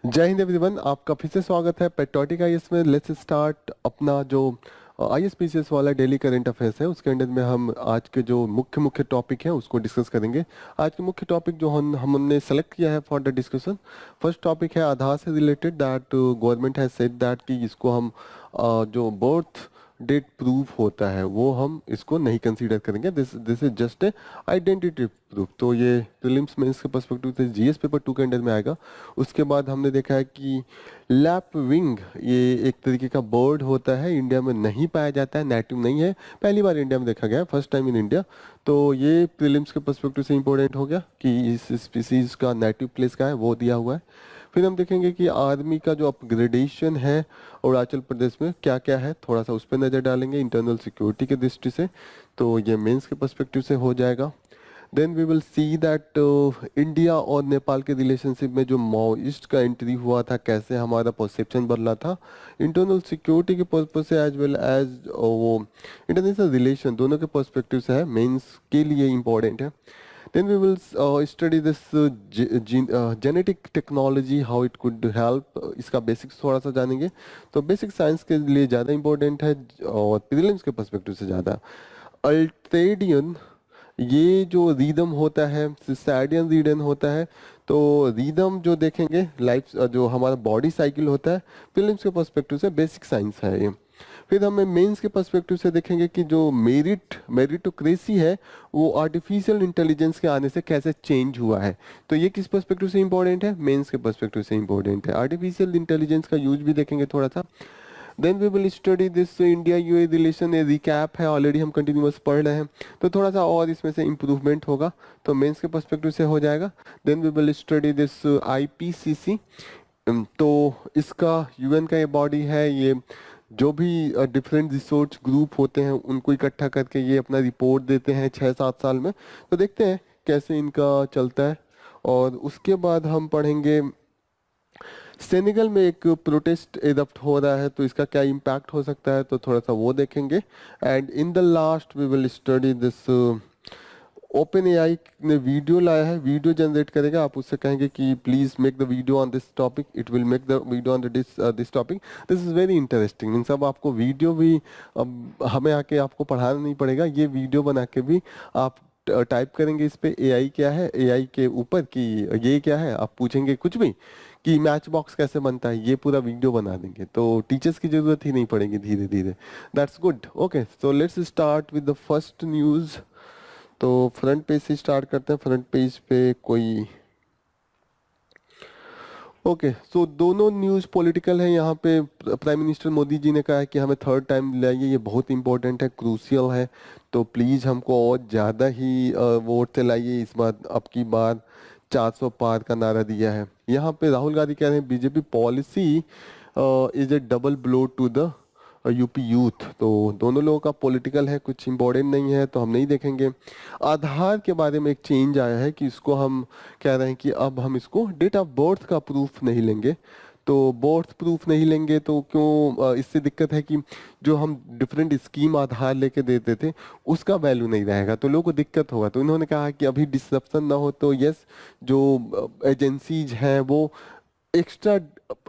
जय हिंद एवरीवन, आपका फिर से स्वागत है पेट्रोटिक आईएएस में। लेट्स स्टार्ट अपना जो आईएसपीसीएस वाला डेली करंट अफेयर्स है, उसके अंदर में हम आज के जो मुख्य मुख्य टॉपिक हैं उसको डिस्कस करेंगे। आज के मुख्य टॉपिक जो हमने सेलेक्ट किया है for the discussion, first topic है आधार से related. That government has said that कि इसको हम जो बर्थ डेट प्रूफ होता है वो हम इसको नहीं कंसीडर करेंगे। This this is just a identity proof. तो ये प्रीलिम्स मेंस के पर्सपेक्टिव से जीएस पेपर 2 के अंडर में आएगा। उसके बाद हमने देखा है कि लैप विंग ये एक तरीके का बर्ड होता है, इंडिया में नहीं पाया जाता है, नेटिव नहीं है, पहली बार इंडिया में देखा गया है, फर्स्ट टाइम इन इंडिया। तो ये प्रीलिम्स के पर्सपेक्टिव से इंपॉर्टेंट हो गया कि इस स्पीसीज का नेटिव प्लेस का है वो दिया हुआ है। फिर हम देखेंगे कि आर्मी का जो अपग्रेडेशन है अरुणाचल प्रदेश में क्या क्या है, थोड़ा सा उस पर नज़र डालेंगे इंटरनल सिक्योरिटी की दृष्टि से। तो ये मेंस के पर्सपेक्टिव से हो जाएगा। Then we will see that India और नेपाल के रिलेशनशिप में जो माओइस्ट का एंट्री हुआ था, कैसे हमारा परसेप्शन बदला था इंटरनल सिक्योरिटी के पर्पज से एज वेल एज वो इंटरनेशनल रिलेशन, दोनों के पर्सपेक्टिव से है, मेंस के लिए इम्पोर्टेंट है। Then we will study this genetic technology, how it could help. इसका बेसिक्स थोड़ा सा जानेंगे। तो बेसिक साइंस के लिए ज़्यादा इम्पोर्टेंट है और प्रीलिम्स के पर्सपेक्टिव से ज़्यादा। अल्ट्रेडियन ये जो रिदम होता है, सिस्टैडियन रिदम होता है। तो रिदम जो देखेंगे लाइफ जो हमारा बॉडी साइकिल होता है, प्रीलिम्स के पर्सपेक्टिव से बेसिक साइंस है ये। फिर हमें मेंस के पर्सपेक्टिव से देखेंगे कि जो मेरिटोक्रेसी है वो आर्टिफिशियल इंटेलिजेंस के आने से कैसे चेंज हुआ है। तो ये किस पर्सपेक्टिव से इंपॉर्टेंट है? मेंस के पर्सपेक्टिव से इंपॉर्टेंट है। आर्टिफिशियल इंटेलिजेंस का यूज भी देखेंगे थोड़ा सा। Then we will study this India UAE relation, a recap है, ऑलरेडी हम कंटिन्यूअस पढ़ रहे हैं, तो थोड़ा सा और इसमें से इम्प्रूवमेंट होगा, तो मेंस के पर्सपेक्टिव से हो जाएगा। Then we will study this IPCC. तो इसका यूएन का ये बॉडी है, ये जो भी डिफरेंट रिसोर्स ग्रुप होते हैं उनको इकट्ठा करके ये अपना रिपोर्ट देते हैं 6-7 साल में। तो देखते हैं कैसे इनका चलता है। और उसके बाद हम पढ़ेंगे सेनेगल में एक प्रोटेस्ट एरप्ट हो रहा है, तो इसका क्या इम्पैक्ट हो सकता है, तो थोड़ा सा वो देखेंगे। And in the last we will study this OpenAI ने वीडियो लाया है, वीडियो जनरेट करेगा, आप उससे कहेंगे कि please make the video on this topic, it will make the video on this topic. This is very interesting. इन सब आपको वीडियो भी अब हमें आके आपको पढ़ाना नहीं पड़ेगा, ये वीडियो बना के भी आप टाइप करेंगे इस पे एआई क्या है, एआई के ऊपर कि ये क्या है, आप पूछेंगे कुछ भी कि मैच बॉक्स कैसे बनता है, ये पूरा वीडियो बना देंगे, तो टीचर्स की जरूरत ही नहीं पड़ेगी धीरे धीरे। That's good. Okay, so let's start with the first news. तो फ्रंट पेज से स्टार्ट करते हैं। फ्रंट पेज पे कोई ओके, सो दोनों न्यूज़ पॉलिटिकल है। यहाँ पे प्राइम मिनिस्टर मोदी जी ने कहा है कि हमें थर्ड टाइम लाइए, ये बहुत इंपॉर्टेंट है, क्रूशियल है, तो प्लीज़ हमको और ज़्यादा ही वोट दिलाइए इस बार। अब की बार 400 पार का नारा दिया है। यहाँ पे राहुल गांधी कह रहे हैं BJP policy is a double blow to the UP youth. तो दोनों लोगों का पॉलिटिकल है, कुछ इंपॉर्टेंट नहीं है तो हम नहीं देखेंगे। आधार के बारे में एक चेंज आया है कि इसको हम कह रहे हैं कि अब हम इसको डेट ऑफ बर्थ का प्रूफ नहीं लेंगे। तो बर्थ प्रूफ नहीं लेंगे तो क्यों, इससे दिक्कत है कि जो हम डिफरेंट स्कीम आधार लेके देते थे उसका वैल्यू नहीं रहेगा, तो लोगों को दिक्कत होगा। तो इन्होंने कहा कि अभी डिसरप्शन ना हो, तो यस, जो एजेंसीज हैं वो एक्स्ट्रा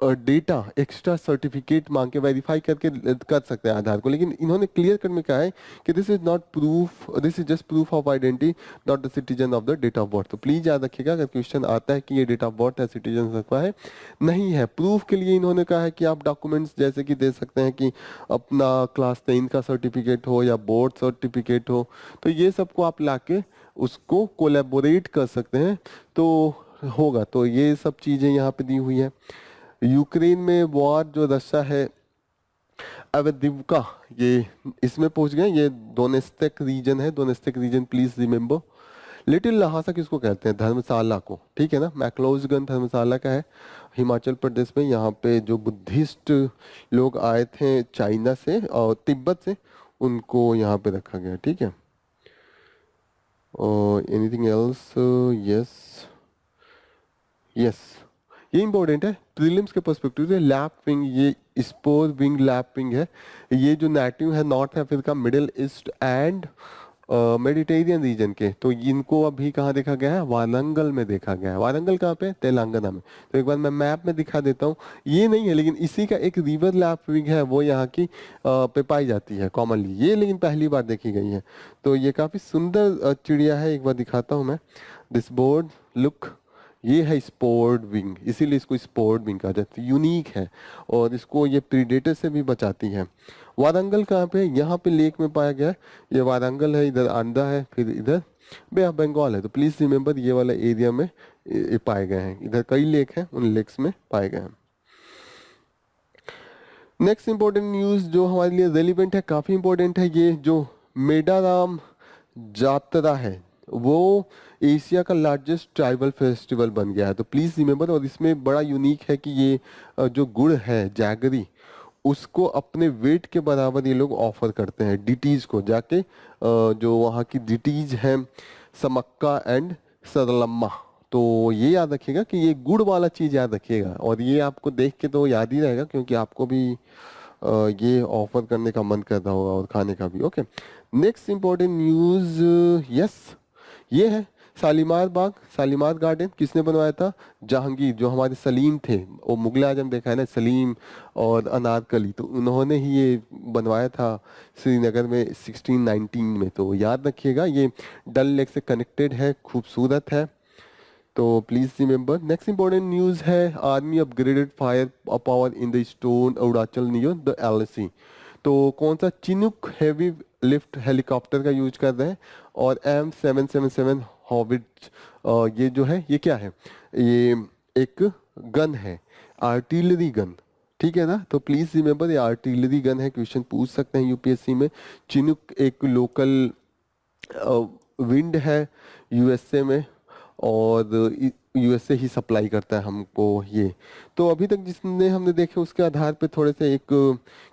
डेटा, एक्स्ट्रा सर्टिफिकेट मांग के वेरीफाई करके कर सकते हैं आधार को। लेकिन इन्होंने क्लियर कट में कहा है कि this is not proof, this is just proof of identity, not the citizen of the date of birth. तो प्लीज याद रखिएगा, अगर क्वेश्चन आता है कि ये डेट ऑफ बर्थ है, सिटीजन का है, नहीं है। प्रूफ के लिए इन्होंने कहा है कि आप डॉक्यूमेंट्स जैसे कि दे सकते हैं कि अपना क्लास 10 का सर्टिफिकेट हो या बोर्ड सर्टिफिकेट हो, तो ये सबको आप ला के उसको कोलेबोरेट कर सकते हैं तो होगा। तो ये सब चीज़ें यहाँ पे दी हुई है। यूक्रेन में वॉर जो रशिया है अवदिवका, ये इसमें पहुंच गए। ये डोनेस्टिक रीजन है, domestic region please remember. Little Lhasa किसको कहते हैं? धर्मशाला को, ठीक है ना। मैक्लोजगंज धर्मशाला का है हिमाचल प्रदेश में। यहाँ पे जो बुद्धिस्ट लोग आए थे चाइना से और तिब्बत से, उनको यहाँ पे रखा गया, ठीक है। और एनीथिंग एल्स? यस यस, ये इंपॉर्टेंट है प्रीलिम्स के पर्सपेक्टिव से। लैप विंग, ये स्पोर विंग लैप विंग है। ये जो नेटिव है north Africa, middle east and Mediterranean reason के, तो इनको अभी कहाँ देखा गया है, वारंगल में देखा गया है। वारंगल कहाँ पे, तेलंगाना में। तो एक बार मैं मैप में दिखा देता हूँ। ये नहीं है लेकिन इसी का एक रिवर लैपविंग है, वो यहाँ की पे पाई जाती है कॉमनली, ये लेकिन पहली बार देखी गई है। तो ये काफी सुंदर चिड़िया है, एक बार दिखाता हूँ मैं। दिस बोर्ड लुक, ये है स्पोर्ड विंग, इसीलिए इसको स्पोर्ड विंग कहा जाता है, यूनिक है। और इसको ये प्रीडेटर से भी बचाती है। वारंगल कहाँ पे है? यहाँ पे लेक में पाया गया है। ये वारंगल है, इधर आंध्रा है, फिर इधर बे ऑफ बंगाल है। तो प्लीज रिमेम्बर ये वाला एरिया में ये पाए गए हैं। इधर कई लेक हैं, उन लेक्स में पाए गए हैं। नेक्स्ट इंपॉर्टेंट न्यूज जो हमारे लिए रेलिवेंट है, काफी इंपॉर्टेंट है, ये जो मेडाराम जातरा है वो एशिया का लार्जेस्ट ट्राइबल फेस्टिवल बन गया है। तो प्लीज रिमेम्बर, और इसमें बड़ा यूनिक है कि ये जो गुड़ है जैगरी, उसको अपने वेट के बराबर ये लोग ऑफर करते हैं डिटीज को जाके। जो वहाँ की डिटीज हैं समक्का एंड सरलम्मा। तो ये याद रखिएगा कि ये गुड़ वाला चीज याद रखिएगा, और ये आपको देख के तो याद ही रहेगा क्योंकि आपको भी ये ऑफर करने का मन कर रहा होगा और खाने का भी। Okay, next important news, yes, ये है शालीमार बाग, शालीमार गार्डन किसने बनवाया था? जहांगीर, जो हमारे सलीम थे, वो मुगल आजम देखा है ना, सलीम और अनारकली, तो उन्होंने ही ये बनवाया था श्रीनगर में 1619 में। तो याद रखिएगा, ये डल लेक से कनेक्टेड है, खूबसूरत है। तो please remember. Next important news है, army upgraded fire power in the stone Arunachal near the LAC. तो कौन सा? चिनुक हैवी लिफ्ट हेलीकॉप्टर का यूज कर रहे हैं, और M777 हॉबिट। ये जो है ये क्या है? ये एक गन है, आर्टिलरी गन, ठीक है ना। तो प्लीज रिमेम्बर, ये आर्टिलरी गन है, क्वेश्चन पूछ सकते हैं यूपीएससी में। चिनुक एक लोकल विंड है यूएसए में, और यूएसए ही सप्लाई करता है हमको ये। तो अभी तक जिसने हमने देखे उसके आधार पे थोड़े से एक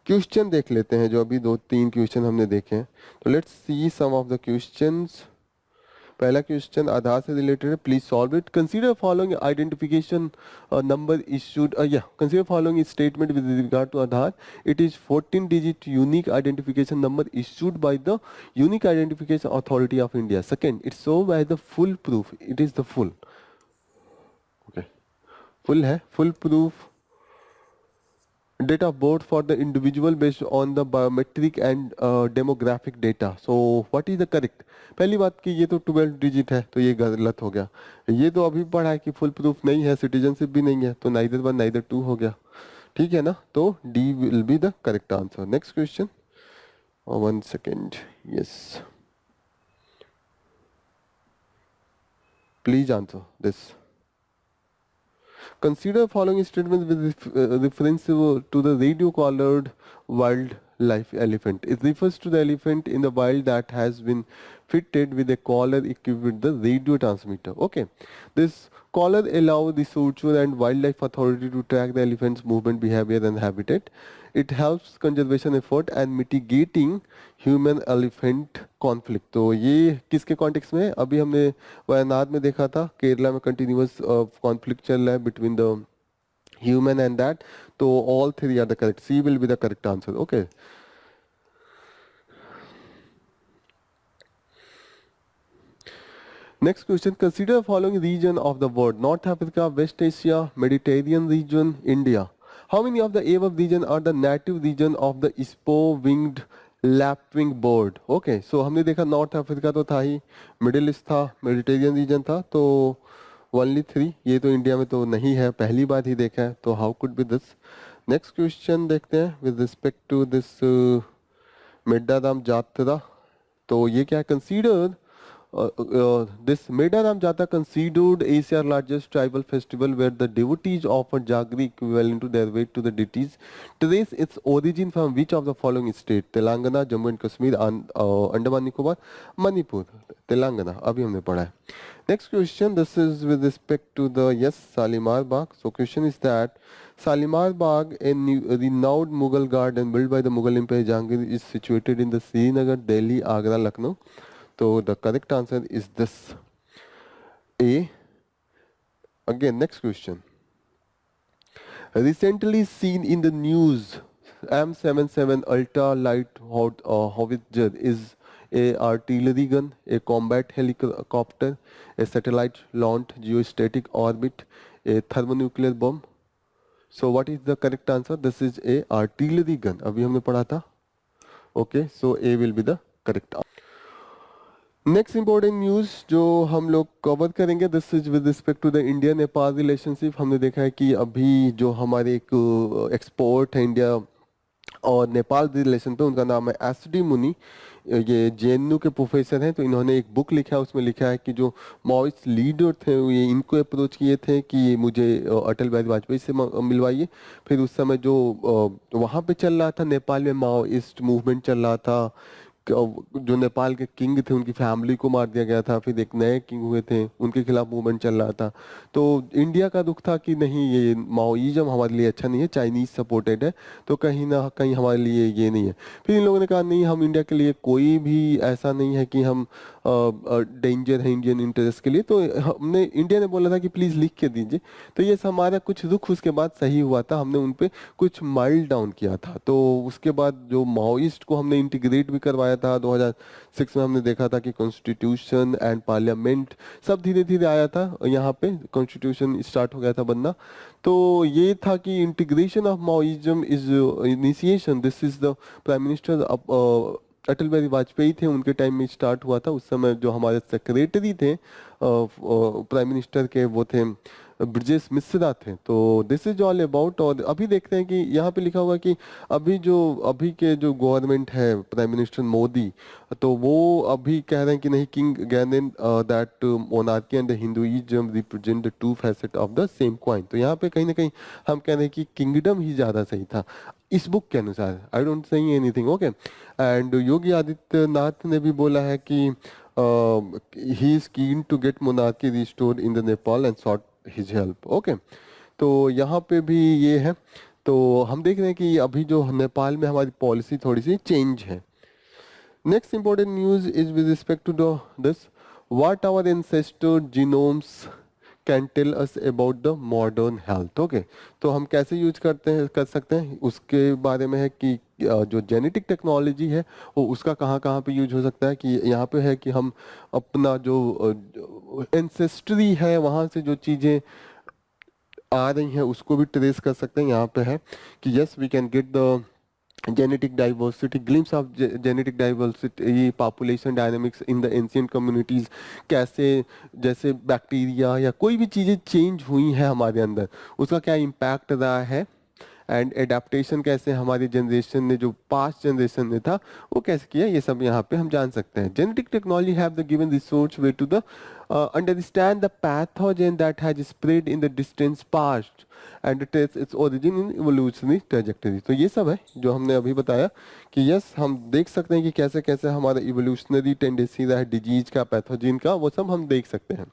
क्वेश्चन देख लेते हैं, जो अभी 2-3 क्वेश्चन हमने देखे हैं। तो let's see some of the questions. पहला क्वेश्चन आधार से रिलेटेड है, please solve it. Consider following identification number issued, या consider following statement with regard to Aadhaar. It is 14 digit unique identification number issued by the unique identification authority of India. Second, it's so by the full proof, it is the full, okay, full है, full proof date of birth for the individual based on the biometric and demographic data. So what is the correct? पहली बात कि ये तो 12 digit है, तो ये गलत हो गया। ये तो अभी पढ़ा है कि फुल प्रूफ नहीं है, सिटीजनशिप भी नहीं है, तो नाइदर 1 नाइदर 2 हो गया, ठीक है ना। तो D will be the correct answer. Next question, 1 second, yes, please answer this. Consider following statements with reference to the radio-collared wildlife elephant. It refers to the elephant in the wild that has been fitted with a collar equipped with the radio transmitter. Okay, this collar allows the Researcher and Wildlife Authority to track the elephant's movement, behavior, and habitat. It helps conservation effort and mitigating human elephant conflict. तो ये किसके context में है? अभी हमने वायनाड में देखा था, केरला में कंटिन्यूअस कॉन्फ्लिक्ट चल रहा है between the human and that. तो all 3 are the correct, C will be the correct answer. Okay, next question, consider following region of the world, north Africa, west Asia, Mediterranean region, India. How many of the above region are the native region of the spur winged lapwing bird? Okay, so हमने देखा north Africa तो था ही, middle east था, Mediterranean region था, तो only 3। ये तो इंडिया में तो नहीं है, पहली बार ही देखा है, तो how could be this. Next question देखते हैं विद रिस्पेक्ट टू दिस मेडाराम जात्रा। तो ये क्या है? Consider this Medaram Jata considered Asia's largest tribal festival where the devotees offer jaggery equivalent to their weight to the deities. Trace its origin from which of the following state? Telangana, Jammu and Kashmir, Andaman Nicobar, Manipur. Telangana, अभी हमने पढ़ा है। Next question, this is with respect to the, yes, Shalimar Bagh. So question is that Shalimar Bagh, a renowned Mughal garden built by the Mughal Emperor Jahangir, is situated in the Srinagar, Delhi, Agra, Lucknow. So the correct answer is this, A. Again, next question. Recently seen in the news, M77 ultra light howitzer is a artillery gun, a combat helicopter, a satellite launched geostatic orbit, a thermonuclear bomb. So what is the correct answer? This is a artillery gun. अभी हमने पढ़ा था. Okay, so A will be the correct answer. Next important news जो हम लोग cover करेंगे, this is with respect to the India Nepal relationship. हमने देखा है कि अभी जो हमारे एक एक्सपोर्ट है इंडिया और नेपाल रिलेशन पे, उनका नाम है एस.डी. मुनि. ये जेएनयू के प्रोफेसर हैं. तो इन्होंने एक बुक लिखा है, उसमें लिखा है कि जो माओइस्ट लीडर थे ये इनको अप्रोच किए थे कि मुझे अटल बिहारी वाजपेयी से मिलवाइए. फिर उस समय जो वहाँ पे चल रहा था नेपाल में माओइस्ट मूवमेंट चल रहा था, जो नेपाल के किंग थे उनकी फैमिली को मार दिया गया था, फिर एक नए किंग हुए थे, उनके खिलाफ मूवमेंट चल रहा था. तो इंडिया का दुख था कि नहीं, ये माओइज्म हमारे लिए अच्छा नहीं है, चाइनीज सपोर्टेड है, तो कहीं ना कहीं हमारे लिए ये नहीं है. फिर इन लोगों ने कहा नहीं, हम इंडिया के लिए कोई भी ऐसा नहीं है कि हम डेंजर है इंडियन इंटरेस्ट के लिए. तो हमने, इंडिया ने बोला था कि प्लीज लिख के दीजिए. तो ये हमारा कुछ रुख उसके बाद सही हुआ था, हमने उन पे कुछ माइल्ड डाउन किया था. तो उसके बाद जो माओइस्ट को हमने इंटीग्रेट भी करवाया था 2006 में. हमने देखा था कि कॉन्स्टिट्यूशन एंड पार्लियामेंट सब धीरे धीरे आया था, यहाँ पे कॉन्स्टिट्यूशन स्टार्ट हो गया था बनना. तो ये था कि integration of Maoism is initiation, this is the prime minister Atal Bihari Vajpayee थे, उनके टाइम में स्टार्ट हुआ था. उस समय जो हमारे सेक्रेटरी थे प्राइम मिनिस्टर के, वो थे ब्रजेश मिश्रा थे. तो दिस इज ऑल अबाउट. और अभी देखते हैं कि यहाँ पे लिखा हुआ कि अभी के जो गवर्नमेंट है प्राइम मिनिस्टर मोदी, तो वो अभी कह रहे हैं कि नहीं, किंग गैनेन that monarchy and the Hinduism represent the two facet of the same coin. तो यहाँ पे कहीं ना कहीं हम कह रहे हैं कि किंगडम ही ज्यादा सही था इस बुक के अनुसार. I don't say anything. Okay. And Yogi Adityanath ने भी बोला है कि he is keen to get monarchy restored in the Nepal and sought his help. Okay. तो यहाँ पे भी ये है. तो हम देख रहे हैं कि अभी जो नेपाल में हमारी पॉलिसी थोड़ी सी चेंज है. Next important news is with respect to this, what our ancestor genomes can tell us about the modern health. Okay. तो हम कैसे यूज कर सकते हैं उसके बारे में है कि जो जेनेटिक टेक्नोलॉजी है वो उसका कहाँ कहाँ पे यूज हो सकता है. कि यहाँ पे है कि हम अपना जो एंसेस्ट्री है वहाँ से जो चीज़ें आ रही हैं उसको भी ट्रेस कर सकते हैं. यहाँ पे है कि yes we can get the genetic diversity, glimpse of genetic diversity, population dynamics in the ancient communities. कैसे जैसे बैक्टीरिया या कोई भी चीज़ें चेंज हुई हैं हमारे अंदर, उसका क्या इम्पैक्ट रहा है, एंड एडाप्टेशन कैसे हमारी जनरेशन ने, जो पास्ट जनरेशन ने था, वो कैसे किया, ये सब यहाँ पे हम जान सकते हैं. Genetic technology have the given resource way to the understand the pathogen that has spread in the distant past and trace its origin in evolutionary trajectory. तो ये सब है जो हमने अभी बताया कि यस हम देख सकते हैं कि कैसे कैसे हमारा इवोल्यूशनरी टेंडेंसी रहा है डिजीज का, पैथोजन का, वो सब हम देख सकते हैं.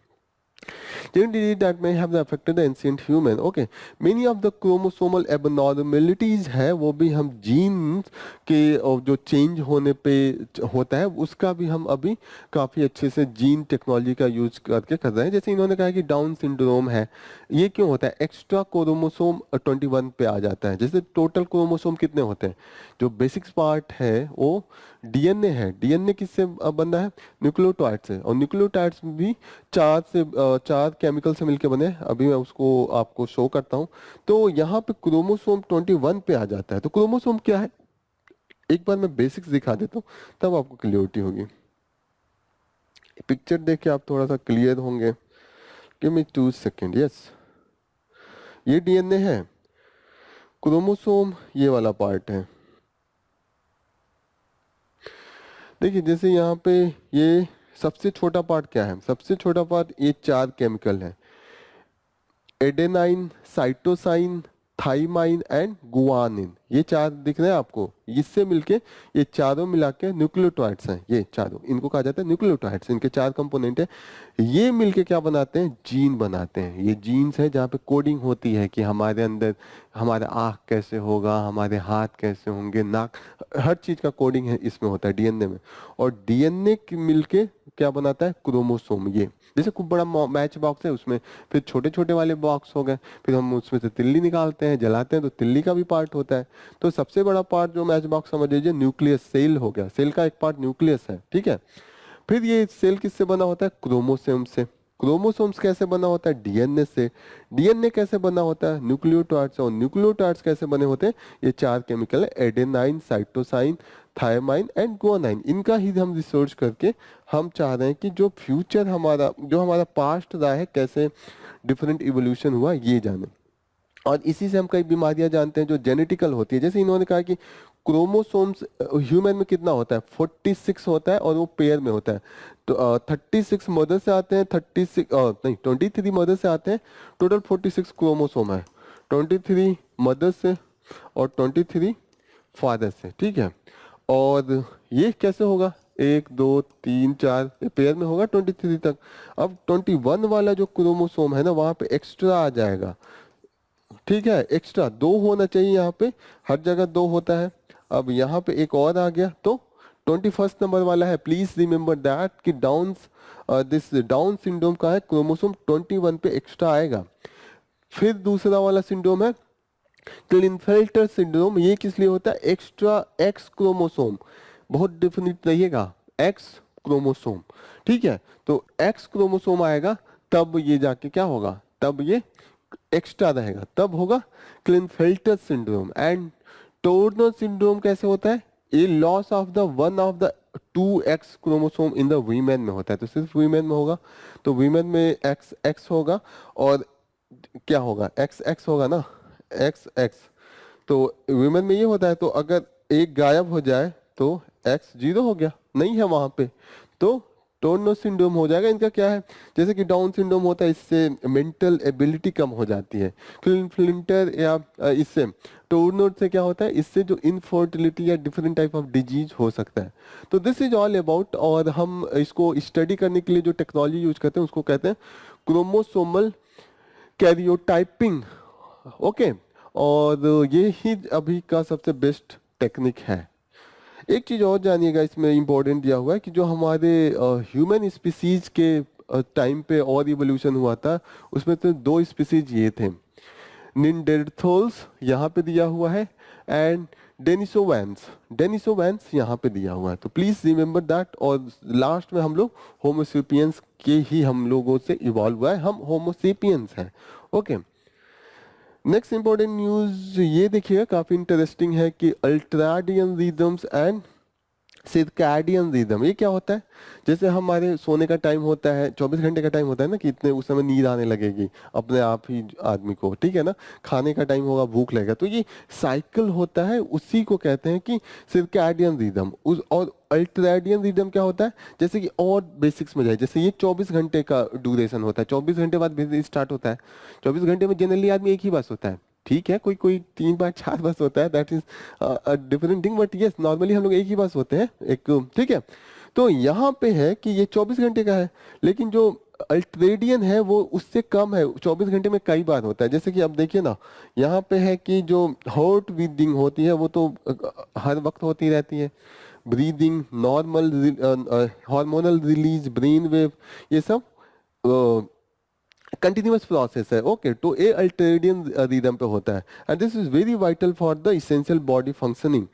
Gene disease that may have affected the ancient human. Okay, many of the chromosomal abnormalities है वो भी हम जीन के जो चेंज होने पे होता है उसका भी हम अभी काफ़ी अच्छे से जीन टेक्नोलॉजी का यूज करके कर रहे हैं. जैसे इन्होंने कहा कि डाउन सिंड्रोम है, ये क्यों होता है, एक्स्ट्रा क्रोमोसोम 21 पे आ जाता है. जैसे टोटल क्रोमोसोम कितने होते हैं, जो बेसिक्स पार्ट है वो डीएनए है. डीएनए किससे बना है, न्यूक्लियोटाइड से, और न्यूक्लियोटाइड्स भी चार केमिकल से मिलकर बने. अभी मैं उसको आपको शो करता हूँ. तो यहाँ पे क्रोमोसोम 21 पे आ जाता है. तो क्रोमोसोम क्या है, एक बार मैं बेसिक्स दिखा देता हूँ तब आपको क्लियरिटी होगी. पिक्चर देख के आप थोड़ा सा क्लियर होंगे. Give me 2 second. यस, ये डीएनए है, क्रोमोसोम ये वाला पार्ट है. देखिए जैसे यहाँ पे ये सबसे छोटा पार्ट क्या है, सबसे छोटा पार्ट ये 4 केमिकल है, adenine, cytosine, thymine and guanine. ये 4 दिख रहे हैं आपको, इससे मिलके ये चारों मिला के न्यूक्लियोटाइड्स हैं. ये चारों, इनको कहा जाता है न्यूक्लियोटाइड्स. इनके 4 कंपोनेंट है, ये मिलके क्या बनाते हैं, जीन बनाते हैं. ये जीन्स है जहाँ पे कोडिंग होती है कि हमारे अंदर हमारा आँख कैसे होगा, हमारे हाथ कैसे होंगे, नाक, हर चीज़ का कोडिंग है इसमें होता है डीएनए में. और डीएनए मिलके क्या बनाता है, क्रोमोसोम। ये जैसे खूब बड़ा मैच बॉक्स है, उसमें फिर छोटे छोटे वाले बॉक्स हो गए, फिर हम उसमें से तिल्ली निकालते हैं, जलाते हैं तो तिल्ली का भी पार्ट होता है। तो सबसे बड़ा पार्ट जो मैच बॉक्स समझ लीजिए न्यूक्लियस, सेल हो गया, सेल का एक पार्ट न्यूक्लियस है, ठीक है। फिर ये सेल किससे बना होता है, क्रोमोसोम से। क्रोमोसोम्स कैसे बना होता है, डीएनए से। डीएनए कैसे बना होता है, न्यूक्लियोटाइड्स। और न्यूक्लियोटाइड्स कैसे बने होते हैं, ये 4 केमिकल है, adenine, cytosine, thymine and guanine. इनका ही हम रिसर्च करके हम चाह रहे हैं कि जो फ्यूचर हमारा, जो हमारा पास्ट रहा है, कैसे डिफरेंट इवोल्यूशन हुआ, ये जाने। और इसी से हम कई बीमारियां जानते हैं जो जेनेटिकल होती है। जैसे इन्होंने कहा कि क्रोमोसोम्स ह्यूमन में कितना होता है, 46 होता है, और वो पेयर में होता है। तो 36 मदर से आते हैं, 36 नहीं 23 मदर से आते हैं, टोटल 46 क्रोमोसोम है, 23 मदर से और 23 फादर से, ठीक है। और ये कैसे होगा, 1 2 3 4 पेयर में होगा 23 तक। अब 21 वाला जो क्रोमोसोम है ना, वहां पे एक्स्ट्रा आ जाएगा, ठीक है। एक्स्ट्रा 2 होना चाहिए, यहाँ पे हर जगह 2 होता है। अब यहाँ पे एक और आ गया, तो 21st नंबर वाला है। प्लीज रिमेंबर दैट कि दिस डाउन सिंड्रोम का है, क्रोमोसोम 21 पे एक्स्ट्रा आएगा। फिर दूसरा वाला सिंड्रोम है क्लिनफेल्टर सिंड्रोम। ये किस लिए होता है, एक्स्ट्रा एक्स क्रोमोसोम, बहुत डिफिनिट रहिएगा, एक्स क्रोमोसोम, ठीक है। तो एक्स क्रोमोसोम आएगा, तब ये जाके क्या होगा, तब ये एक्स्ट्रा रहेगा, तब होगा क्लिनफेल्टर सिंड्रोम। एंड टोर्नर सिंड्रोम कैसे होता है, ये loss of the one of the 2x chromosome in the women में होता है। तो सिर्फ वीमेन में होगा, तो वीमेन में एक्स एक्स होगा, और क्या होगा, एक्स एक्स होगा ना, एक्स एक्स। तो वीमेन में ये होता है, तो अगर एक गायब हो जाए तो एक्स 0 हो गया, नहीं है वहां पे, तो टोर्नो सिंड्रोम हो जाएगा। इनका क्या है, जैसे कि डाउन सिंड्रोम होता है, इससे मेंटल एबिलिटी कम हो जाती है। फ्लिंटर या इससे टोर्नो से क्या होता है, इससे जो इनफर्टिलिटी या डिफरेंट टाइप ऑफ डिजीज हो सकता है। तो दिस इज ऑल अबाउट, और हम इसको स्टडी करने के लिए जो टेक्नोलॉजी यूज करते हैं उसको कहते हैं क्रोमोसोमल कैरियोटाइपिंग, ओके। और ये ही अभी का सबसे बेस्ट टेक्निक है। एक चीज और जानिएगा, इसमें इंपॉर्टेंट दिया हुआ है कि जो हमारे ह्यूमन स्पीसीज के टाइम पे और इवोल्यूशन हुआ था, उसमें तो 2 स्पीसीज ये थे, निंडेरथोल्स यहाँ पे दिया हुआ है, एंड डेनिसोवैंस, डेनिसोवैंस यहाँ पे दिया हुआ है। तो प्लीज रिमेंबर दैट। और लास्ट में हम लोग होमोसेपियंस के ही हम लोगों से इवॉल्व हुआ है, हम होमोसेपियंस हैं, ओके। नेक्स्ट इंपॉर्टेंट न्यूज ये देखिएगा, काफी इंटरेस्टिंग है कि अल्ट्राडियन रिदम्स एंड सिरकैडियन रिदम। ये क्या होता है, जैसे हमारे सोने का टाइम होता है, 24 घंटे का टाइम होता है ना, कि इतने उस समय नींद आने लगेगी अपने आप ही आदमी को, ठीक है ना। खाने का टाइम होगा, भूख लगेगा, तो ये साइकिल होता है, उसी को कहते हैं कि सिरकैडियन रिदम। उस और अल्ट्राडियन रिदम क्या होता है, जैसे कि और बेसिक्स में जाए, जैसे ये 24 घंटे का ड्यूरेशन होता है, 24 घंटे बाद बिजली स्टार्ट होता है। 24 घंटे में जनरली आदमी एक ही बस होता है, ठीक है, कोई कोई 3 बार 4 बस होता है, that is different thing, but yes normally हम लोग एक ही बस होते हैं, एक, ठीक है। तो यहाँ पे है कि ये 24 घंटे का है, लेकिन जो अल्ट्रेडियन है वो उससे कम है, 24 घंटे में कई बार होता है। जैसे कि अब देखिए ना, यहाँ पे है कि जो हार्ट बीटिंग होती है वो तो हर वक्त होती रहती है, breathing, normal hormonal release, brain wave, ये सब कंटिन्यूअस प्रोसेस है, ओके। तो ये अल्टेरियन रिदम पे होता है, and this is very vital for the essential body functioning.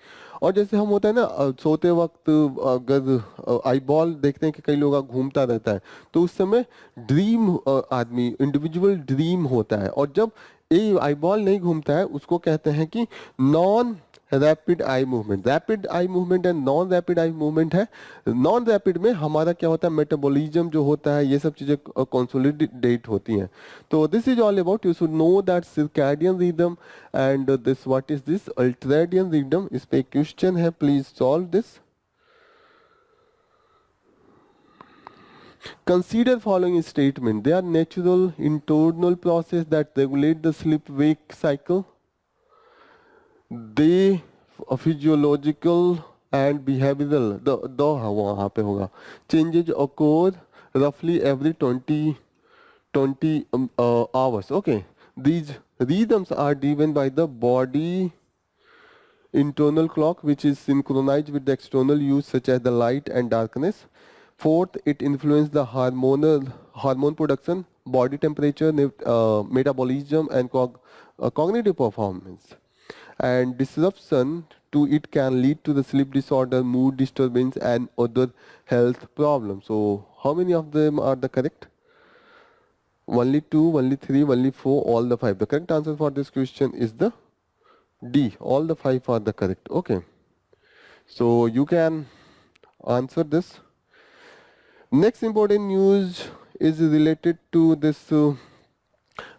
और जैसे हम होता है ना, सोते वक्त अगर आई बॉल देखते हैं कि कई लोग घूमता रहता है, तो उस समय ड्रीम आदमी, इंडिविजुअल ड्रीम होता है। और जब ये आई बॉल नहीं घूमता है, उसको कहते हैं कि non rapid eye movement. Rapid eye movement and non rapid eye movement है। नॉन रैपिड में हमारा क्या होता है, मेटाबॉलिज्म जो होता है, ये सब चीजें कंसोलिडेट होती हैं। तो this is all about, you should know that circadian rhythm and this, what is this ultradian rhythm. इस पे क्वेश्चन है, please solve this. Consider following statement. They are natural internal process that regulate the sleep-wake cycle. They physiological and behavioral, the वहाँ पे होगा, changes occur roughly every 20 hours, okay. These rhythms are driven by the body internal clock, which is synchronized with the external use such as the light and darkness. Fourth, it influences the hormone production, body temperature, metabolism, and cognitive performance. And disruption to it can lead to the sleep disorder, mood disturbance, and other health problems. So, how many of them are the correct? Only two, only three, only four, all the five. The correct answer for this question is the D. All the five are the correct. Okay. So you can answer this. Next important news is related to this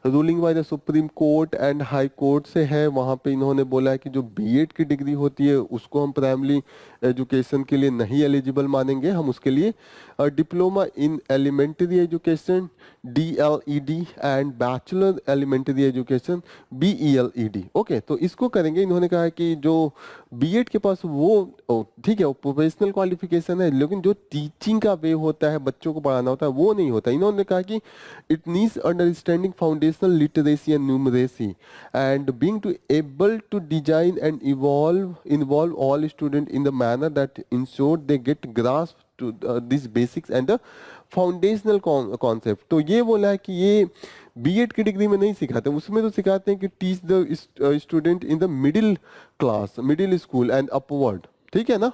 ruling by the supreme court and high court से है। वहाँ पे इन्होंने बोला है कि जो BEd की डिग्री होती है उसको हम प्राइमरी एजुकेशन के लिए नहीं एलिजिबल मानेंगे, हम उसके लिए diploma in elementary education DElEd and bachelor elementary education BElEd. Okay, तो इसको करेंगे। इन्होंने कहा है कि जो बीएड के पास वो ठीक है वो प्रोफेशनल क्वालिफिकेशन है, लेकिन जो टीचिंग का वे होता है, बच्चों को पढ़ाना होता है, वो नहीं होता। इन्होंने कहा कि it needs understanding foundational literacy and numeracy and being to able to design and involve all students in the manner that ensure they get grasp to these basics and the foundational concept। तो ये बोला है कि ये BEd की degree में नहीं सिखाते, उसमें तो सिखाते हैं कि teach the student in the middle class, middle school and upward. ठीक है ना?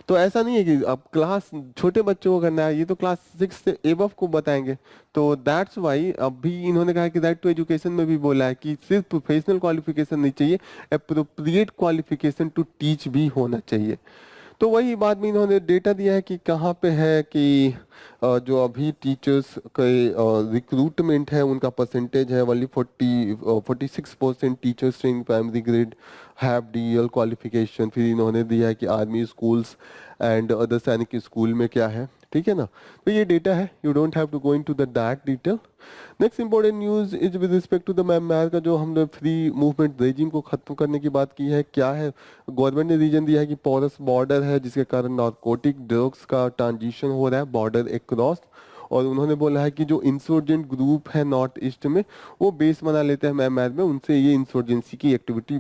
तो ऐसा नहीं है कि अब क्लास छोटे बच्चों को करना है, ये तो क्लास 6 से एबव को बताएंगे। तो दैट्स वाई अभी इन्होंने कहा कि राइट टू एजुकेशन में भी बोला है कि सिर्फ प्रोफेशनल क्वालिफिकेशन नहीं चाहिए, एप्रोप्रिएट क्वालिफिकेशन टू टीच भी होना चाहिए। तो वही बात में इन्होंने डेटा दिया है कि कहाँ पे है कि जो अभी टीचर्स के रिक्रूटमेंट है उनका परसेंटेज है only 46% teachers in primary grade have DL qualification. फिर इन्होंने दिया है कि आर्मी स्कूल्स एंड अदर सैनिक स्कूल में क्या है। ठीक है ना? तो ये डेटा है, you don't have to go into that detail. Next important news is with respect to the Myanmar का जो हमने फ्री मूवमेंट रेजिम को खत्म करने की बात की है। क्या है? गवर्नमेंट ने रीजन दिया है कि पोरस बॉर्डर है जिसके कारण नारकोटिक ड्रग्स का ट्रांजिशन हो रहा है बॉर्डर अक्रॉस, और उन्होंने बोला है कि जो इंसर्जेंट ग्रुप है नॉर्थ ईस्ट में वो बेस बना लेते हैं म्यांमार में, उनसे ये इंसर्जेंसी की एक्टिविटी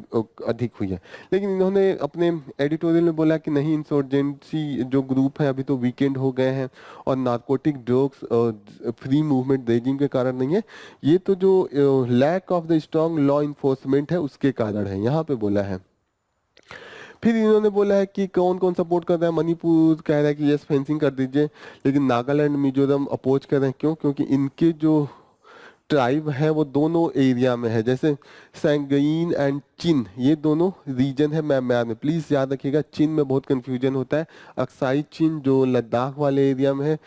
अधिक हुई है। लेकिन इन्होंने अपने एडिटोरियल में बोला कि नहीं, इंसर्जेंसी जो ग्रुप है अभी तो वीकेंड हो गए हैं और narcotic drugs free movement regime के कारण नहीं है, ये तो जो lack of the strong law enforcement है उसके कारण है, यहाँ पे बोला है। फिर इन्होंने बोला है कि कौन कौन सपोर्ट कर रहा है। मणिपुर कह रहा है कि यस फेंसिंग कर दीजिए, लेकिन नागालैंड मिजोरम अपोज कर रहे हैं। क्यों? क्योंकि इनके जो ट्राइब है वो दोनों एरिया में है, जैसे सैंगइन एंड चिन, ये दोनों रीजन है म्यांमार में। प्लीज याद रखिएगा, चिन में बहुत कंफ्यूजन होता है। अक्साई चिन जो लद्दाख वाले एरिया में है,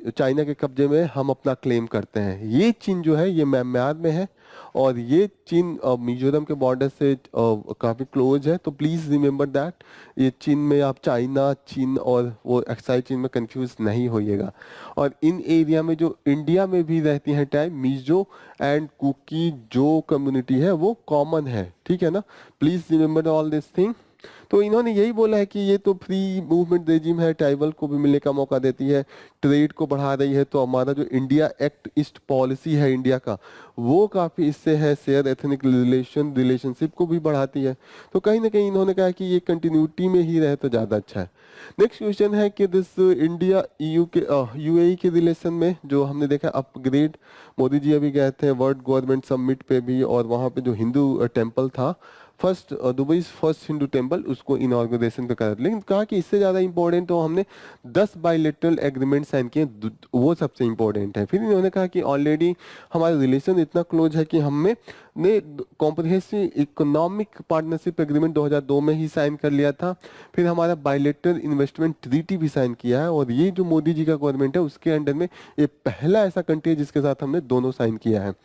चाइना के कब्जे में, हम अपना क्लेम करते हैं। ये चिन जो है ये म्यांमार में है और ये चीन मिजोरम के बॉर्डर से काफ़ी क्लोज है। तो प्लीज़ रिमेंबर दैट, ये चीन में आप चाइना चीन और वो एक्साई चीन में कंफ्यूज नहीं होइएगा। और इन एरिया में जो इंडिया में भी रहती हैं टाइप मिजो एंड कुकी जो कम्युनिटी है वो कॉमन है। ठीक है ना? Please remember all this thing. तो इन्होंने यही बोला है कि ये तो फ्री मूवमेंट रेजिम है, ट्राइबल को भी मिलने का मौका देती है, ट्रेड को बढ़ा रही है। तो हमारा जो इंडिया एक्ट ईस्ट पॉलिसी है इंडिया का, वो काफ़ी इससे है, शेयर एथनिक रिलेशनशिप को भी बढ़ाती है। तो कहीं ना कहीं इन्होंने कहा कि ये कंटिन्यूटी में ही रहे तो ज़्यादा अच्छा है। नेक्स्ट क्वेश्चन है कि दिस इंडिया यूएई के रिलेशन में जो हमने देखा अपग्रेड, मोदी जी अभी गए थे वर्ल्ड गवर्नमेंट समिट पे भी, और वहाँ पे जो हिंदू टेम्पल था first, Dubai first Hindu temple, उसको इनॉर्गेनाइजेशन पे करा। लेकिन कहा कि इससे ज़्यादा इंपॉर्टेंट तो हमने 10 बायलैटरल एग्रीमेंट साइन किए, वो सबसे इंपॉर्टेंट है। फिर इन्होंने कहा कि ऑलरेडी हमारा रिलेशन इतना क्लोज है कि हमने कॉम्प्रिहेंसिव इकोनॉमिक पार्टनरशिप एग्रीमेंट 2002 में ही साइन कर लिया था। फिर हमारा बायलैटरल इन्वेस्टमेंट ट्रीटी भी साइन किया है, और ये जो मोदी जी का गवर्नमेंट है उसके अंडर में ये पहला ऐसा कंट्री है जिसके साथ हमने दोनों साइन किया है।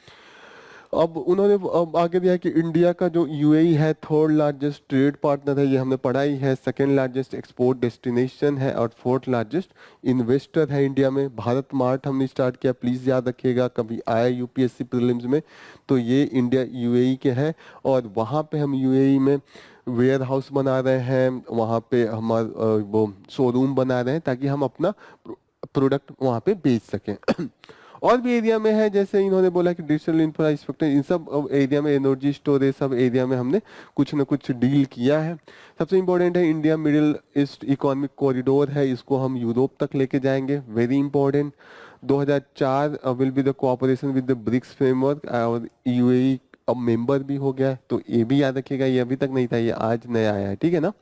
अब उन्होंने अब आगे दिया कि इंडिया का जो यूएई है थर्ड लार्जेस्ट ट्रेड पार्टनर है, ये हमने पढ़ा ही है, सेकेंड लार्जेस्ट एक्सपोर्ट डेस्टिनेशन है और फोर्थ लार्जेस्ट इन्वेस्टर है इंडिया में। भारत मार्ट हमने स्टार्ट किया, प्लीज़ याद रखिएगा, कभी आया यूपीएससी प्रीलिम्स में तो ये इंडिया यूएई के है, और वहाँ पे हम यूएई में वेयर हाउस बना रहे हैं, वहाँ पे हमारा वो शोरूम बना रहे हैं ताकि हम अपना प्रोडक्ट वहाँ पे बेच सकें। और भी एरिया में है, जैसे इन्होंने बोला कि डिजिटल इंफ्रास्ट्रक्चर, इन सब एरिया में, एनर्जी स्टोरेज, सब एरिया में हमने कुछ ना कुछ डील किया है। सबसे इंपॉर्टेंट है India Middle East economic corridor है, इसको हम यूरोप तक लेके जाएंगे, very important. 2004 will be the cooperation with the BRICS framework, और यूएई अब मेंबर भी हो गया है, तो ये भी याद रखिएगा, ये अभी तक नहीं था, ये आज नया आया है, ठीक है ना।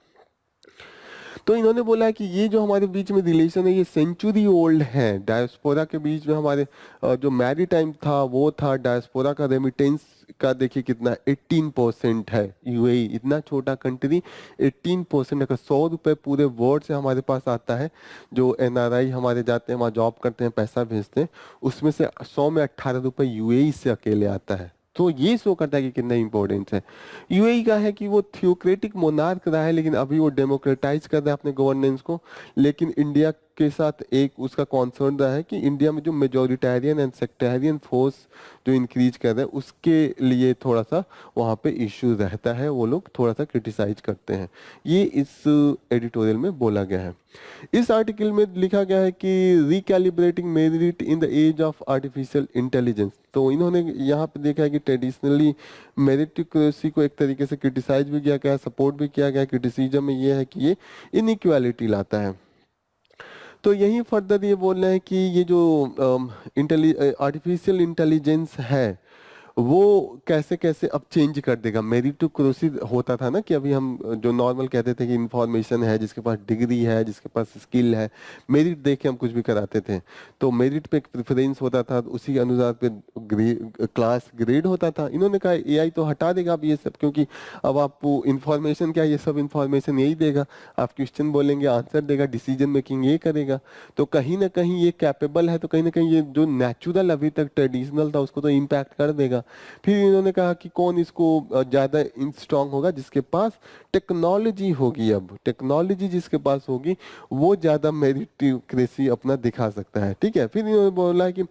तो इन्होंने बोला कि ये जो हमारे बीच में रिलेशन है ये सेंचुरी ओल्ड है। डायस्पोरा के बीच में हमारे जो मैरीटाइम था वो था, डायस्पोरा का रेमिटेंस का देखिए कितना 18% है। यूएई इतना छोटा कंट्री, 18% अगर 100 रुपये पूरे वर्ल्ड से हमारे पास आता है, जो एनआरआई हमारे जाते हैं वहाँ जॉब करते हैं, पैसा भेजते हैं, उसमें से 100 में 18 रुपये यूएई से अकेले आता है। तो ये शो करता है कि कितना इंपॉर्टेंस है। यूएई का है कि वो थियोक्रेटिक मोनार्क रहा है, लेकिन अभी वो डेमोक्रेटाइज कर रहा है अपने गवर्नेंस को। लेकिन इंडिया के साथ एक उसका कॉन्सर्न रहा है कि इंडिया में जो मेजोरिटेरियन एंड सेक्टेरियन फोर्स जो इंक्रीज कर रहे हैं, उसके लिए थोड़ा सा वहाँ पे इश्यू रहता है, वो लोग थोड़ा सा क्रिटिसाइज करते हैं। ये इस एडिटोरियल में बोला गया है। इस आर्टिकल में लिखा गया है कि recalibrating merit in the age of artificial intelligence. तो इन्होंने यहाँ पे देखा है कि ट्रेडिशनली मेरिटोक्रेसी को एक तरीके से क्रिटिसाइज भी किया गया, सपोर्ट भी किया गया। क्रिटिसिज्म में ये है कि ये इनइक्वालिटी लाता है। तो यही फर्दर ये बोल रहे हैं कि ये जो आर्टिफिशियल इंटेलिजेंस है वो कैसे कैसे अब चेंज कर देगा। मेरिटोक्रेसी होता था ना कि अभी हम जो नॉर्मल कहते थे कि इंफॉर्मेशन है, जिसके पास डिग्री है, जिसके पास स्किल है, मेरिट देख के हम कुछ भी कराते थे। तो मेरिट पे एक प्रेफरेंस होता था, उसी के अनुसार पे क्लास ग्रेड होता था। इन्होंने कहा एआई तो हटा देगा अब ये सब, क्योंकि अब आपको इंफॉर्मेशन क्या, ये सब इंफॉर्मेशन यही देगा। आप क्वेश्चन बोलेंगे आंसर देगा, डिसीजन मेकिंग ये करेगा। तो कहीं ना कहीं ये कैपेबल है, तो कहीं ना कहीं ये जो नेचुरल अभी तक ट्रेडिशनल था उसको तो इम्पैक्ट कर देगा। फिर इन्होंने कहा कि कौन इसको ज्यादा स्ट्रांग होगा, जिसके पास टेक्नोलॉजी होगी। अब टेक्नोलॉजी जिसके पास होगी वो ज्यादा मेरिटोक्रेसी अपना दिखा सकता है, ठीक है। फिर इन्होंने बोला कि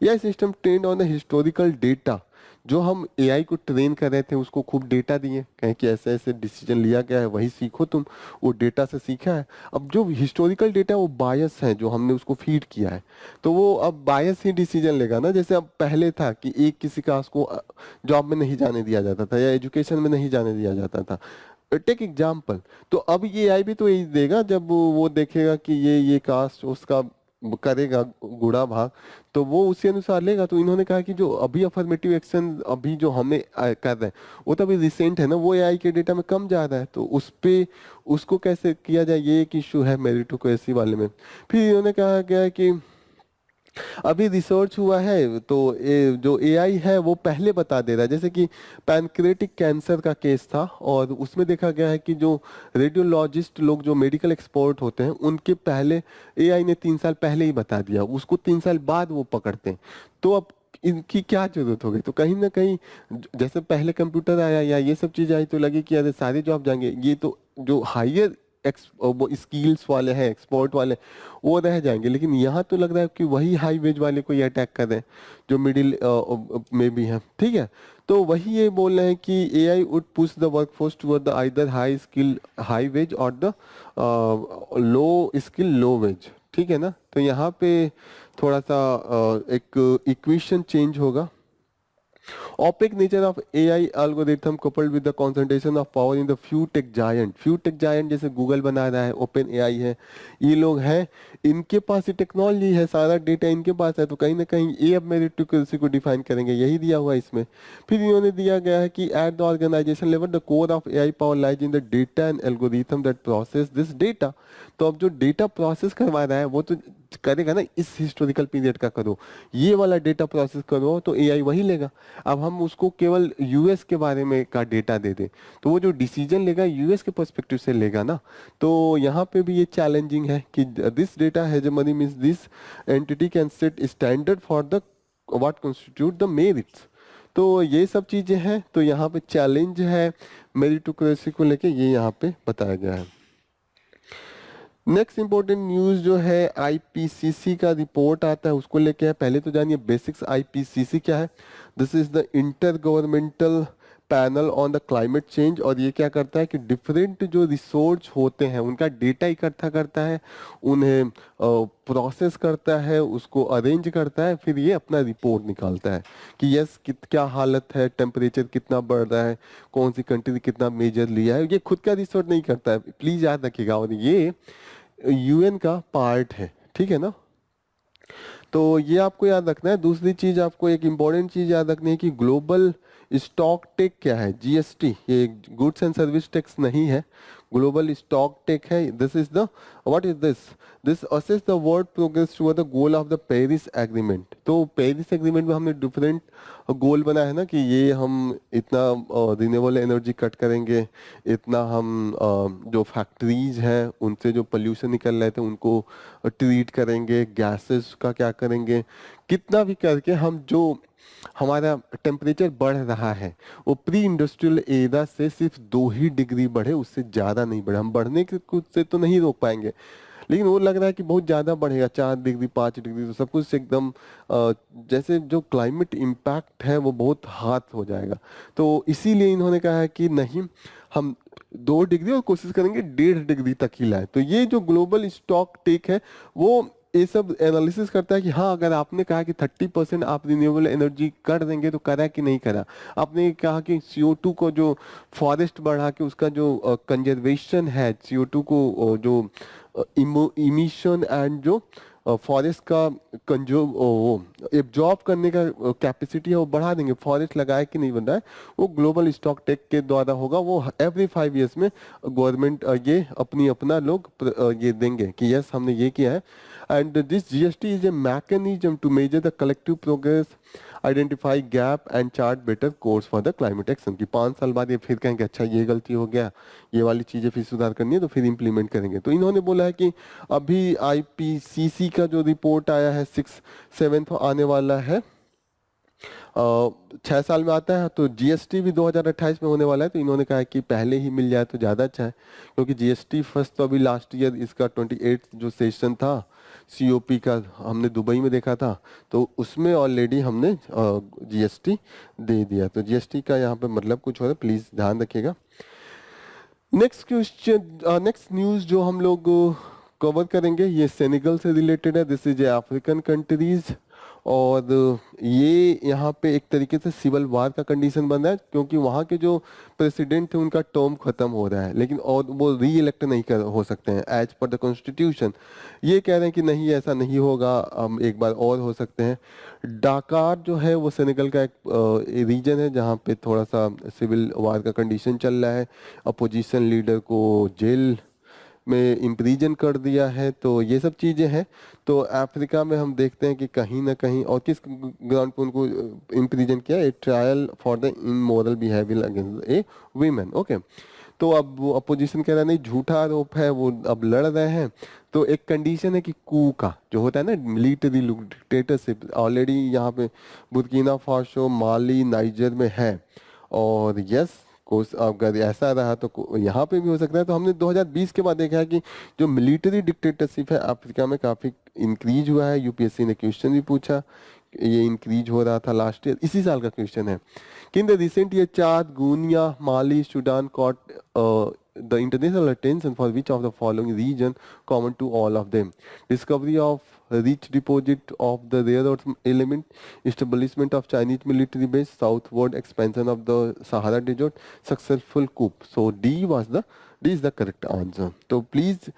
यह system trend on the historical data. जो हम एआई को ट्रेन कर रहे थे उसको खूब डेटा दिए, कहें कि ऐसे ऐसे डिसीजन लिया गया है, वही सीखो तुम, वो डेटा से सीखा है। अब जो हिस्टोरिकल डेटा वो बायस है, जो हमने उसको फीड किया है, तो वो अब बायस ही डिसीजन लेगा ना। जैसे अब पहले था कि एक किसी का उसको जॉब में नहीं जाने दिया जाता था या एजुकेशन में नहीं जाने दिया जाता था, टेक एग्जाम्पल। तो अब ये एआई भी तो यही देगा, जब वो देखेगा कि ये कास्ट उसका करेगा गुड़ा भाग, तो वो उसी अनुसार लेगा। तो इन्होंने कहा कि जो अभी अफर्मेटिव एक्शन अभी जो हमें कर रहे हैं वो तो अभी रिसेंट है ना, वो एआई के डेटा में कम जा रहा है, तो उस पे उसको कैसे किया जाए, ये एक इशू है मेरिटोक्रेसी वाले में। फिर इन्होंने कहा गया है कि अभी रिसर्च हुआ है तो जो एआई है वो पहले बता दे रहा है। जैसे कि पैनक्रेटिक कैंसर का केस था, और उसमें देखा गया है कि जो रेडियोलॉजिस्ट लोग जो मेडिकल एक्सपर्ट होते हैं उनके पहले एआई ने 3 साल पहले ही बता दिया, उसको 3 साल बाद वो पकड़ते हैं। तो अब इनकी क्या जरूरत हो गई। तो कहीं ना कहीं जैसे पहले कंप्यूटर आया या ये सब चीज आई तो लगे कि अरे सारे जॉब जाएंगे, ये तो जो हायर वो स्किल्स वाले हैं, एक्सपोर्ट वाले, वो रह जाएंगे। लेकिन यहाँ तो लग रहा है कि वही हाई वेज वाले को ये अटैक कर रहे हैं जो मिडिल में भी हैं, ठीक है। तो वही ये बोल रहे हैं कि AI would push the workforce toward the either high skill high wage और the low skill low wage, ठीक है ना। तो यहाँ पे थोड़ा सा एक इक्वेशन चेंज होगा। Opaque nature of AI algorithm coupled with the concentration of power in the few tech giant, जैसे गूगल बना रहा है, ओपन एआई है, ये लोग हैं, इनके पास ये टेक्नोलॉजी है, सारा डेटा इनके पास है। तो कहीं ना कहीं ये अब मेरिटोक्रेसी को डिफाइन करेंगे, यही दिया हुआ है इसमें। फिर इन्होंने दिया गया है कि at the organisation level the core of AI power lies in the data and algorithm that process this data. तो अब जो डेटा प्रोसेस करवा रहा है वो तो करेगा ना, इस हिस्टोरिकल पीरियड का करो, ये वाला डेटा प्रोसेस करो, तो एआई वही लेगा। अब हम उसको केवल यूएस के बारे में का डेटा दे दें तो वो जो डिसीजन लेगा यूएस के पर्सपेक्टिव से लेगा ना। तो यहाँ पे भी ये चैलेंजिंग है कि this data hegemony means this entity can set standard for the what constitute the merits. तो ये सब चीजें हैं, तो यहाँ पे चैलेंज है मेरिटोक्रेसी को लेके, ये यहाँ पे बताया गया है। नेक्स्ट इंपॉर्टेंट न्यूज जो है आईपीसीसी का रिपोर्ट आता है, उसको लेके है। पहले तो जानिए बेसिक्स आईपीसीसी क्या है। This is the inter governmental panel on the climate change, और ये क्या करता है कि डिफरेंट जो रिसोर्स होते हैं उनका डेटा इकट्ठा करता है, उन्हें प्रोसेस करता है, उसको अरेंज करता है, फिर ये अपना रिपोर्ट निकालता है कि यस क्या हालत है, टेम्परेचर कितना बढ़ रहा है, कौन सी कंट्री कितना मेजर लिया है। ये खुद का रिसर्च नहीं करता है, प्लीज याद रखिएगा, और ये यूएन का पार्ट है, ठीक है ना। तो ये आपको याद रखना है। दूसरी चीज आपको एक इम्पॉर्टेंट चीज याद रखनी है कि ग्लोबल स्टॉक टेक क्या है, जीएसटी, ये गुड्स एंड सर्विस टैक्स नहीं है, ग्लोबल स्टॉक टेक है। This is the what is this, this assess the world progress toward the goal of the Paris agreement. तो पेरिस एग्रीमेंट में हमने different गोल बनाया है ना कि ये हम इतना रिन्यूएबल एनर्जी कट करेंगे, इतना हम जो फैक्ट्रीज हैं उनसे जो पोल्यूशन निकल रहे थे उनको ट्रीट करेंगे, गैसेस का क्या करेंगे, कितना भी करके हम जो हमारा टेम्परेचर बढ़ रहा है वो प्री इंडस्ट्रियल एरा से सिर्फ 2 ही डिग्री बढ़े, उससे ज्यादा नहीं बढ़े। हम बढ़ने के कुछ से तो नहीं रोक पाएंगे, लेकिन वो लग रहा है कि बहुत ज्यादा बढ़ेगा, 4 डिग्री 5 डिग्री, तो सब कुछ एकदम जैसे जो क्लाइमेट इम्पैक्ट है वो बहुत हाथ हो जाएगा। तो इसीलिए इन्होंने कहा है कि नहीं, हम 2 डिग्री और कोशिश करेंगे 1.5 डिग्री तक ही लाए। तो ये जो ग्लोबल स्टॉक टेक है वो ये सब एनालिसिस करता है कि हाँ, अगर आपने कहा कि 30% आप रिन्यूएबल एनर्जी कर देंगे तो करा कि नहीं करा। आपने कहा कि CO2 को जो फॉरेस्ट बढ़ा के उसका जो कंजर्वेशन है, CO2 को जो इमिशन एंड जो फॉरेस्ट का कंजो वो एब्जॉर्ब करने का कैपेसिटी है वो बढ़ा देंगे। फॉरेस्ट लगाए कि नहीं बन रहा है वो ग्लोबल स्टॉक टेक के द्वारा होगा। वो एवरी 5 ईयर्स में गवर्नमेंट ये अपनी अपना लोग ये देंगे कि यस हमने ये किया है। And this GST is a mechanism to measure the collective progress, identify gap and chart better course for the climate action. की 5 साल बाद ये फिर कहेंगे अच्छा ये गलती हो गया, ये वाली चीजें फिर सुधार करनी है, तो फिर इम्प्लीमेंट करेंगे। तो इन्होंने बोला है कि अभी IPCC का जो रिपोर्ट आया है 6/7 आने वाला है, 6 साल में आता है, तो GST भी 2028 में होने वाला है। तो इन्होंने कहा है कि पहले ही मिल जाए तो ज़्यादा अच्छा है, क्योंकि GST फर्स्ट तो अभी लास्ट ईयर इसका 28 जो सेशन था COP का हमने दुबई में देखा था, तो उसमें ऑलरेडी हमने GST दे दिया। तो GST का यहाँ पे मतलब कुछ हो रहा है, प्लीज़ ध्यान रखिएगा। नेक्स्ट क्वेश्चन, नेक्स्ट न्यूज़ जो हम लोग कवर करेंगे ये सेनेगल से रिलेटेड है। This is a African countries, और ये यहाँ पे एक तरीके से सिविल वार का कंडीशन बन रहा है, क्योंकि वहाँ के जो प्रेसिडेंट थे उनका टर्म खत्म हो रहा है, लेकिन और वो री इलेक्ट नहीं कर हो सकते हैं एज पर द कॉन्स्टिट्यूशन। ये कह रहे हैं कि नहीं ऐसा नहीं होगा, हम एक बार और हो सकते हैं। डाकार जो है वो सेनेगल का एक रीजन है जहाँ पे थोड़ा सा सिविल वार का कंडीशन चल रहा है। अपोजिशन लीडर को जेल में इम्प्रीजन कर दिया है, तो ये सब चीज़ें हैं। तो अफ्रीका में हम देखते हैं कि कहीं ना कहीं, और किस ग्राउंड पर उनको इम्प्रीजन किया, ए trial for the immoral behaviour against A women. Okay, तो अब वो अपोजिशन कह रहा है नहीं झूठा आरोप है, वो अब लड़ रहे हैं। तो एक कंडीशन है कि कू का जो होता है ना मिलिट्री डिक्टेटरशिप, ऑलरेडी यहाँ पे बुर्किना फासो, माली, नाइजर में है, और यस कोर्स अगर ऐसा रहा तो यहाँ पे भी हो सकता है। तो हमने 2020 के बाद देखा है कि जो मिलिट्री डिक्टेटरशिप है अफ्रीका में काफ़ी इंक्रीज हुआ है। यूपीएससी ने क्वेश्चन भी पूछा, ये इंक्रीज हो रहा था लास्ट ईयर, इसी साल का क्वेश्चन है कि in the recent year Chad, Guinea, Mali, Sudan caught the international attention for which of the following region common to all of them: discovery of rich deposit of the rare earth element, establishment of Chinese military base, southward expansion of the Sahara Desert, successful coup. So D is the correct answer. तो please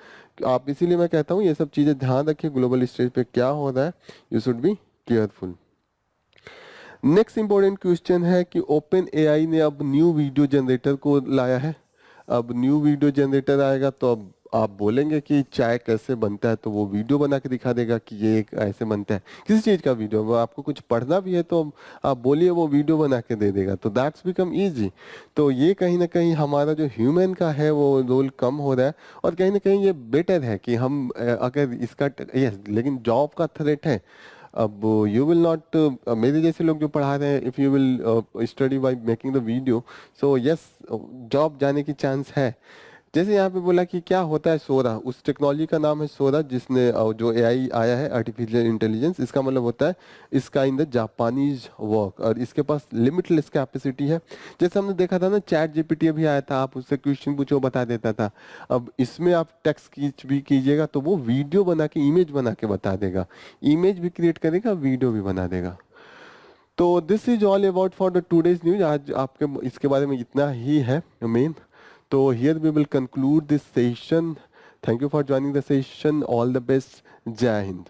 आप, इसीलिए मैं कहता हूँ ये सब चीजें ध्यान रखिए, ग्लोबल स्टेज पे क्या हो रहा है, you should be careful. Next important question है कि ओपन AI ने अब न्यू वीडियो जनरेटर को लाया है। अब न्यू वीडियो जनरेटर आएगा तो अब आप बोलेंगे कि चाय कैसे बनता है, तो वो वीडियो बना के दिखा देगा कि ये एक ऐसे बनता है। किसी चीज़ का वीडियो, वो आपको कुछ पढ़ना भी है तो आप बोलिए, वो वीडियो बना के दे देगा, तो दैट्स बिकम इजी। तो ये कहीं ना कहीं हमारा जो ह्यूमन का है वो रोल कम हो रहा है, और कहीं ना कहीं ये बेटर है कि हम अगर इसका यस, लेकिन जॉब का थ्रेट है। अब यू विल नॉट, मेरे जैसे लोग जो पढ़ा रहे हैं, if you will study by making the video, so yes job जाने की चांस है। जैसे यहाँ पे बोला कि क्या होता है सोरा, उस टेक्नोलॉजी का नाम है सोरा, जिसने जो एआई आया है आर्टिफिशियल इंटेलिजेंस, इसका मतलब होता है इसका इन द जापानीज वर्क, और इसके पास लिमिटलेस कैपेसिटी है। जैसे हमने देखा था ना चैट जीपीटी अभी आया था, आप उससे क्वेश्चन पूछो वो बता देता था। अब इसमें आप टेक्स्ट की भी कीजिएगा तो वो वीडियो बना के, इमेज बना के बता देगा, इमेज भी क्रिएट करेगा, वीडियो भी बना देगा। तो this is all about for the today's news. आज आपके इसके बारे में इतना ही है मेन। तो here we will conclude this session. Thank you for joining the session. All the best. जय हिंद।